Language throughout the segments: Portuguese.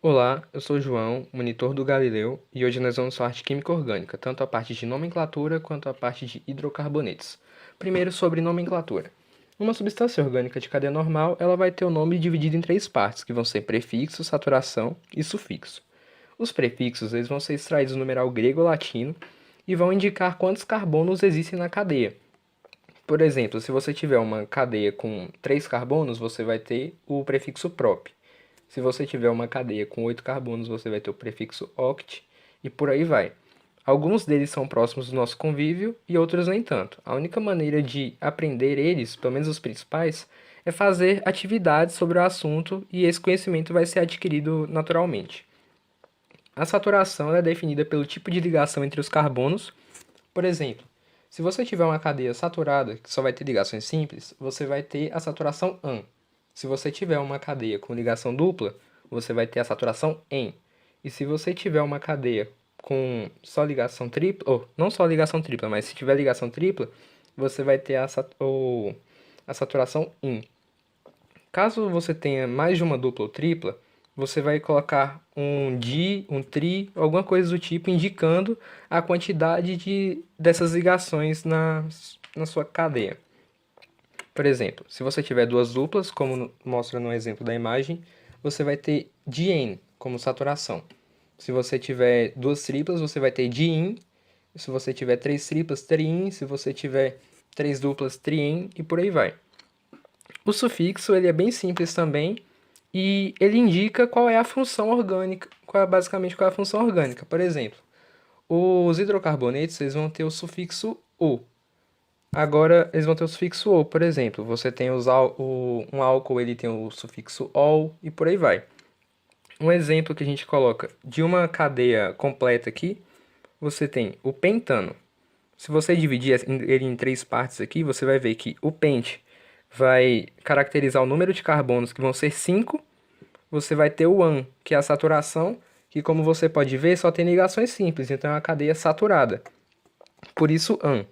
Olá, eu sou o João, monitor do Galileu, e hoje nós vamos falar de química orgânica, tanto a parte de nomenclatura quanto a parte de hidrocarbonetos. Primeiro, sobre nomenclatura. Uma substância orgânica de cadeia normal, ela vai ter o nome dividido em três partes, que vão ser prefixo, saturação e sufixo. Os prefixos eles vão ser extraídos do numeral grego ou latino e vão indicar quantos carbonos existem na cadeia. Por exemplo, se você tiver uma cadeia com 3 carbonos, você vai ter o prefixo prop. Se você tiver uma cadeia com 8 carbonos, você vai ter o prefixo oct e por aí vai. Alguns deles são próximos do nosso convívio e outros nem tanto. A única maneira de aprender eles, pelo menos os principais, é fazer atividades sobre o assunto e esse conhecimento vai ser adquirido naturalmente. A saturação é definida pelo tipo de ligação entre os carbonos. Por exemplo, se você tiver uma cadeia saturada, que só vai ter ligações simples, você vai ter a saturação AN. Se você tiver uma cadeia com ligação dupla, você vai ter a saturação EN. E se você tiver uma cadeia com só ligação tripla, ou não só ligação tripla, mas se tiver ligação tripla, você vai ter a saturação IN. Caso você tenha mais de uma dupla ou tripla, você vai colocar um di, um tri, alguma coisa do tipo, indicando a quantidade dessas ligações na sua cadeia. Por exemplo, se você tiver duas duplas, como mostra no exemplo da imagem, você vai ter di-N como saturação. Se você tiver duas triplas, você vai ter di-In. Se você tiver três triplas, tri-In. Se você tiver três duplas, tri-En e por aí vai. O sufixo ele é bem simples também e ele indica qual é a função orgânica, basicamente qual é a função orgânica. Por exemplo, os hidrocarbonetos eles vão ter o sufixo "o". Agora eles vão ter o sufixo "o", por exemplo, você tem um álcool, ele tem o sufixo "ol" e por aí vai. Um exemplo que a gente coloca de uma cadeia completa aqui, você tem o pentano. Se você dividir ele em três partes aqui, você vai ver que o pente vai caracterizar o número de carbonos, que vão ser 5. Você vai ter o AN, que é a saturação, que como você pode ver, só tem ligações simples, então é uma cadeia saturada. Por isso, AN.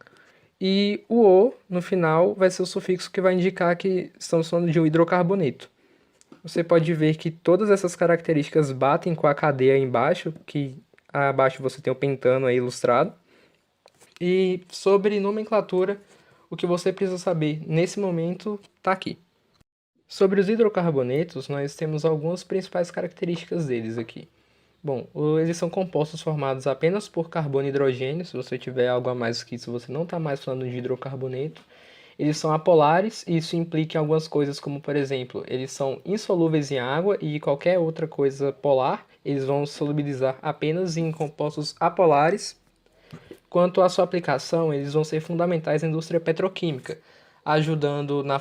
E o O, no final, vai ser o sufixo que vai indicar que estamos falando de um hidrocarboneto. Você pode ver que todas essas características batem com a cadeia embaixo, que abaixo você tem o pentano aí ilustrado. E sobre nomenclatura, o que você precisa saber nesse momento está aqui. Sobre os hidrocarbonetos, nós temos algumas principais características deles aqui. Bom, eles são compostos formados apenas por carbono e hidrogênio. Se você tiver algo a mais que isso, você não está mais falando de hidrocarboneto. Eles são apolares e isso implica em algumas coisas como, por exemplo, eles são insolúveis em água e qualquer outra coisa polar, eles vão solubilizar apenas em compostos apolares. Quanto à sua aplicação, eles vão ser fundamentais na indústria petroquímica, ajudando na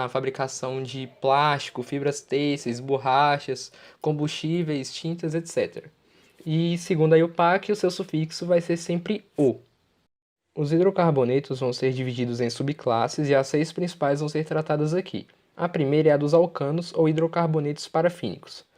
fabricação de plástico, fibras têxteis, borrachas, combustíveis, tintas, etc. E segundo a IUPAC, o seu sufixo vai ser sempre "o". Os hidrocarbonetos vão ser divididos em subclasses e as 6 principais vão ser tratadas aqui. A primeira é a dos alcanos ou hidrocarbonetos parafínicos.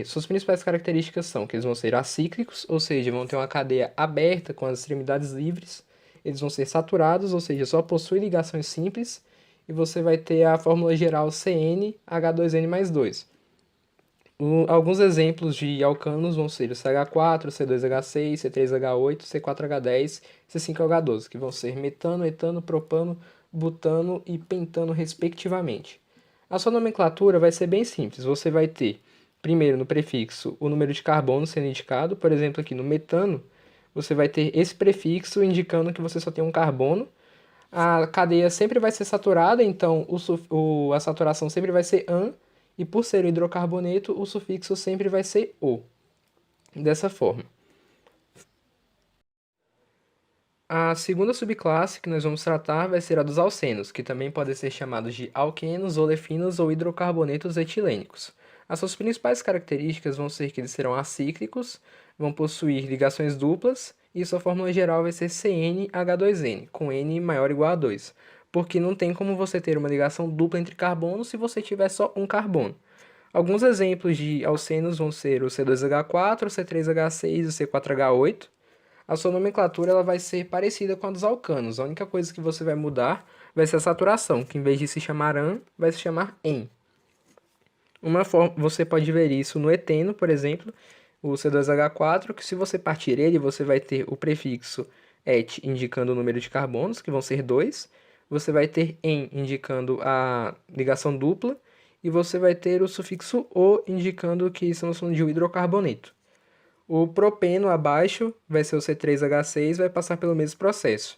Suas principais características são que eles vão ser acíclicos, ou seja, vão ter uma cadeia aberta com as extremidades livres. Eles vão ser saturados, ou seja, só possuem ligações simples. E você vai ter a fórmula geral CnH2n mais 2. Alguns exemplos de alcanos vão ser o CH4, C2H6, C3H8, C4H10, C5H12, que vão ser metano, etano, propano, butano e pentano, respectivamente. A sua nomenclatura vai ser bem simples. Você vai ter, primeiro, no prefixo, o número de carbono sendo indicado. Por exemplo, aqui no metano, você vai ter esse prefixo indicando que você só tem um carbono. A cadeia sempre vai ser saturada, então a saturação sempre vai ser AN. E por ser um hidrocarboneto, o sufixo sempre vai ser "o". Dessa forma. A segunda subclasse que nós vamos tratar vai ser a dos alcenos, que também podem ser chamados de alquenos, olefinos ou hidrocarbonetos etilênicos. As suas principais características vão ser que eles serão acíclicos, vão possuir ligações duplas e sua fórmula geral vai ser CnH2n, com N maior ou igual a 2, porque não tem como você ter uma ligação dupla entre carbonos se você tiver só um carbono. Alguns exemplos de alcenos vão ser o C2H4, o C3H6 e o C4H8. A sua nomenclatura ela vai ser parecida com a dos alcanos. A única coisa que você vai mudar vai ser a saturação, que em vez de se chamar AN, vai se chamar EN. Você pode ver isso no eteno, por exemplo, o C2H4, que se você partir ele, você vai ter o prefixo et indicando o número de carbonos, que vão ser 2. Você vai ter en indicando a ligação dupla. E você vai ter o sufixo o indicando que estamos falando de um hidrocarboneto. O propeno abaixo vai ser o C3H6, vai passar pelo mesmo processo.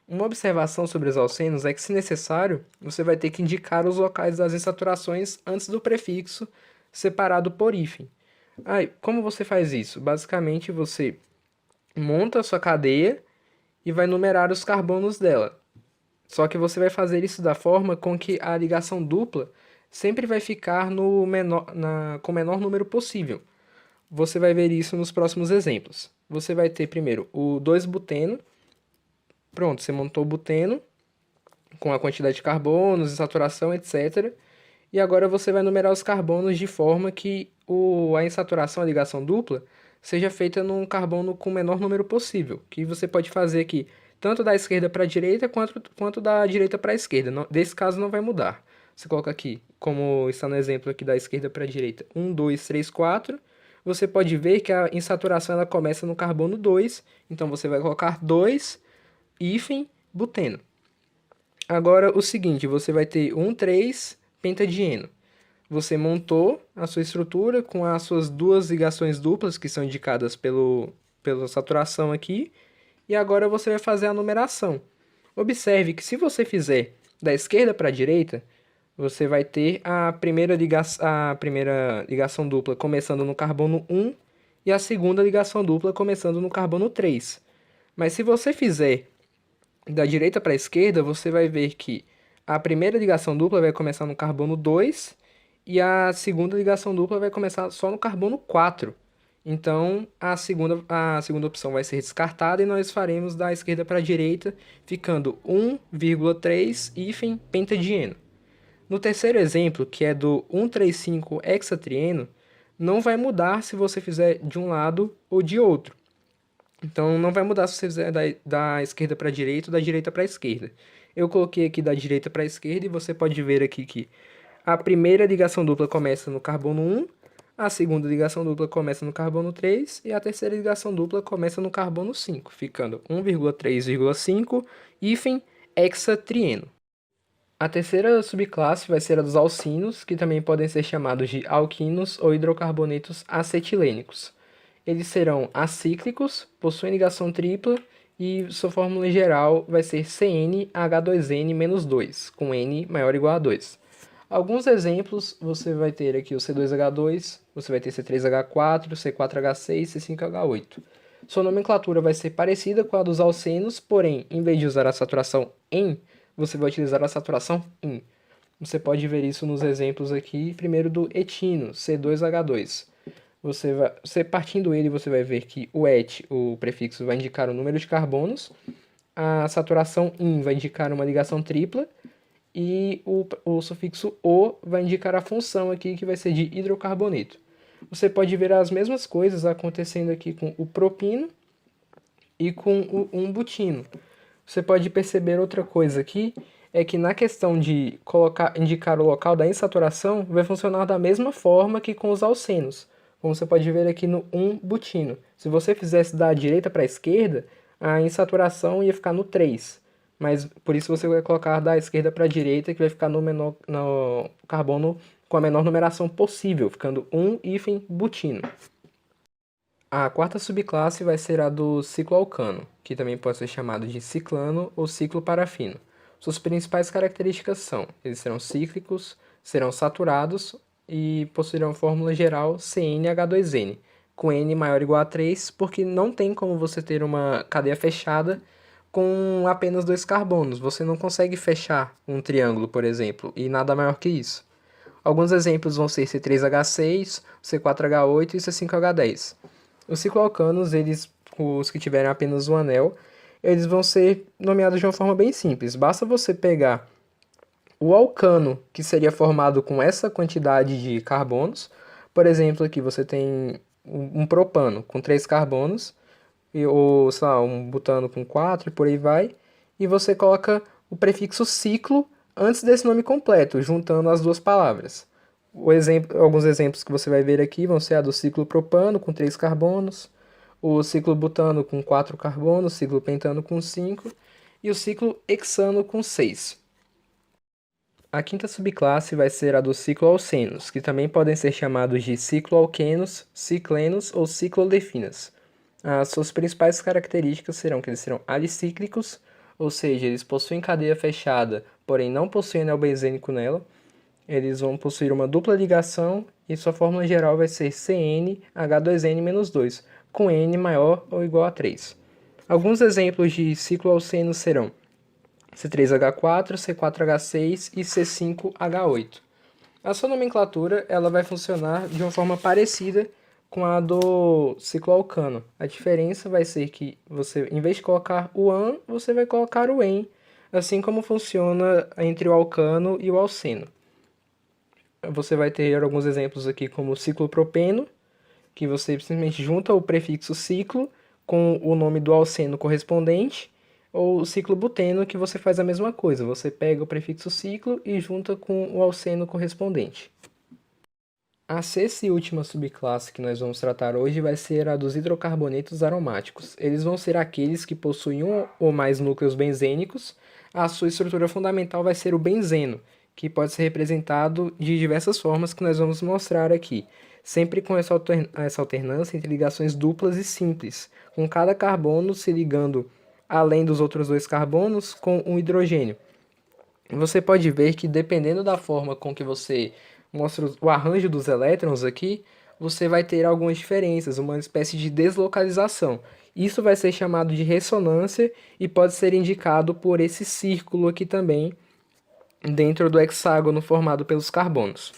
Uma observação sobre os alcenos é que, se necessário, você vai ter que indicar os locais das insaturações antes do prefixo, separado por hífen. Como você faz isso? Basicamente, você monta a sua cadeia e vai numerar os carbonos dela. Só que você vai fazer isso da forma com que a ligação dupla sempre vai ficar com o menor número possível. Você vai ver isso nos próximos exemplos. Você vai ter primeiro o 2-buteno. Pronto, você montou o buteno com a quantidade de carbonos, insaturação, etc. E agora você vai numerar os carbonos de forma que a insaturação, a ligação dupla, seja feita num carbono com o menor número possível. Que você pode fazer aqui tanto da esquerda para a direita quanto da direita para a esquerda. Desse caso não vai mudar. Você coloca aqui, como está no exemplo aqui da esquerda para a direita, 1, 2, 3, 4. Você pode ver que a insaturação ela começa no carbono 2. Então você vai colocar 2, hífen, buteno. Agora o seguinte, você vai ter 1,3 pentadieno. Você montou a sua estrutura com as suas duas ligações duplas, que são indicadas pela saturação aqui, e agora você vai fazer a numeração. Observe que se você fizer da esquerda para a direita, você vai ter a primeira ligação dupla começando no carbono 1 e a segunda ligação dupla começando no carbono 3. Mas se você fizer da direita para a esquerda, você vai ver que a primeira ligação dupla vai começar no carbono 2 e a segunda ligação dupla vai começar só no carbono 4. Então, a segunda opção vai ser descartada e nós faremos da esquerda para a direita, ficando 1,3 hífen pentadieno. No terceiro exemplo, que é do 135 hexatrieno, não vai mudar se você fizer de um lado ou de outro. Então, não vai mudar se você fizer da esquerda para a direita ou da direita para a esquerda. Eu coloquei aqui da direita para a esquerda e você pode ver aqui que a primeira ligação dupla começa no carbono 1, a segunda ligação dupla começa no carbono 3 e a terceira ligação dupla começa no carbono 5, ficando 1,3,5 hífen hexatrieno. A terceira subclasse vai ser a dos alcinos, que também podem ser chamados de alquinos ou hidrocarbonetos acetilênicos. Eles serão acíclicos, possuem ligação tripla e sua fórmula geral vai ser CnH2n-2, com n maior ou igual a 2. Alguns exemplos, você vai ter aqui o C2H2, você vai ter C3H4, C4H6, C5H8. Sua nomenclatura vai ser parecida com a dos alcenos, porém, em vez de usar a saturação em, você vai utilizar a saturação in. Você pode ver isso nos exemplos aqui, primeiro do etino, C2H2. Você partindo ele, você vai ver que o et, o prefixo, vai indicar o número de carbonos, a saturação in vai indicar uma ligação tripla, e o sufixo o vai indicar a função aqui, que vai ser de hidrocarboneto. Você pode ver as mesmas coisas acontecendo aqui com o propino e com o umbutino. Você pode perceber outra coisa aqui, é que na questão de indicar o local da insaturação, vai funcionar da mesma forma que com os alcenos. Como você pode ver aqui no umbutino. Se você fizesse da direita para a esquerda, a insaturação ia ficar no 3. Mas por isso você vai colocar da esquerda para a direita, que vai ficar no carbono com a menor numeração possível, ficando 1-butino. A quarta subclasse vai ser a do cicloalcano, que também pode ser chamado de ciclano ou cicloparafino. Suas principais características são: eles serão cíclicos, serão saturados e possuirão fórmula geral CnH2n, com n maior ou igual a 3, porque não tem como você ter uma cadeia fechada com apenas 2 carbonos. Você não consegue fechar um triângulo, por exemplo, e nada maior que isso. Alguns exemplos vão ser C3H6, C4H8 e C5H10. Os cicloalcanos, os que tiverem apenas um anel, eles vão ser nomeados de uma forma bem simples. Basta você pegar o alcano, que seria formado com essa quantidade de carbonos. Por exemplo, aqui você tem um propano com 3 carbonos, ou sei lá, um butano com 4 e por aí vai, e você coloca o prefixo ciclo antes desse nome completo, juntando as duas palavras. Alguns exemplos que você vai ver aqui vão ser a do ciclo propano com 3 carbonos, o ciclo butano com 4 carbonos, o ciclo pentano com 5 e o ciclo hexano com 6. A quinta subclasse vai ser a dos cicloalcenos, que também podem ser chamados de cicloalquenos, ciclenos ou ciclodefinas. As suas principais características serão que eles serão alicíclicos, ou seja, eles possuem cadeia fechada, porém não possuem anel benzênico nela. Eles vão possuir uma dupla ligação e sua fórmula geral vai ser CnH2n-2, com N maior ou igual a 3. Alguns exemplos de cicloalcenos serão C3H4, C4H6 e C5H8. A sua nomenclatura ela vai funcionar de uma forma parecida com a do cicloalcano. A diferença vai ser que você, em vez de colocar o an, você vai colocar o en, assim como funciona entre o alcano e o alceno. Você vai ter alguns exemplos aqui como o ciclopropeno, que você simplesmente junta o prefixo ciclo com o nome do alceno correspondente, ou o ciclobuteno, que você faz a mesma coisa. Você pega o prefixo ciclo e junta com o alceno correspondente. A sexta e última subclasse que nós vamos tratar hoje vai ser a dos hidrocarbonetos aromáticos. Eles vão ser aqueles que possuem um ou mais núcleos benzênicos. A sua estrutura fundamental vai ser o benzeno, que pode ser representado de diversas formas que nós vamos mostrar aqui, sempre com essa alternância entre ligações duplas e simples, com cada carbono se ligando além dos outros dois carbonos com um hidrogênio. Você pode ver que dependendo da forma com que você mostra o arranjo dos elétrons aqui, você vai ter algumas diferenças, uma espécie de deslocalização. Isso vai ser chamado de ressonância e pode ser indicado por esse círculo aqui também, dentro do hexágono formado pelos carbonos.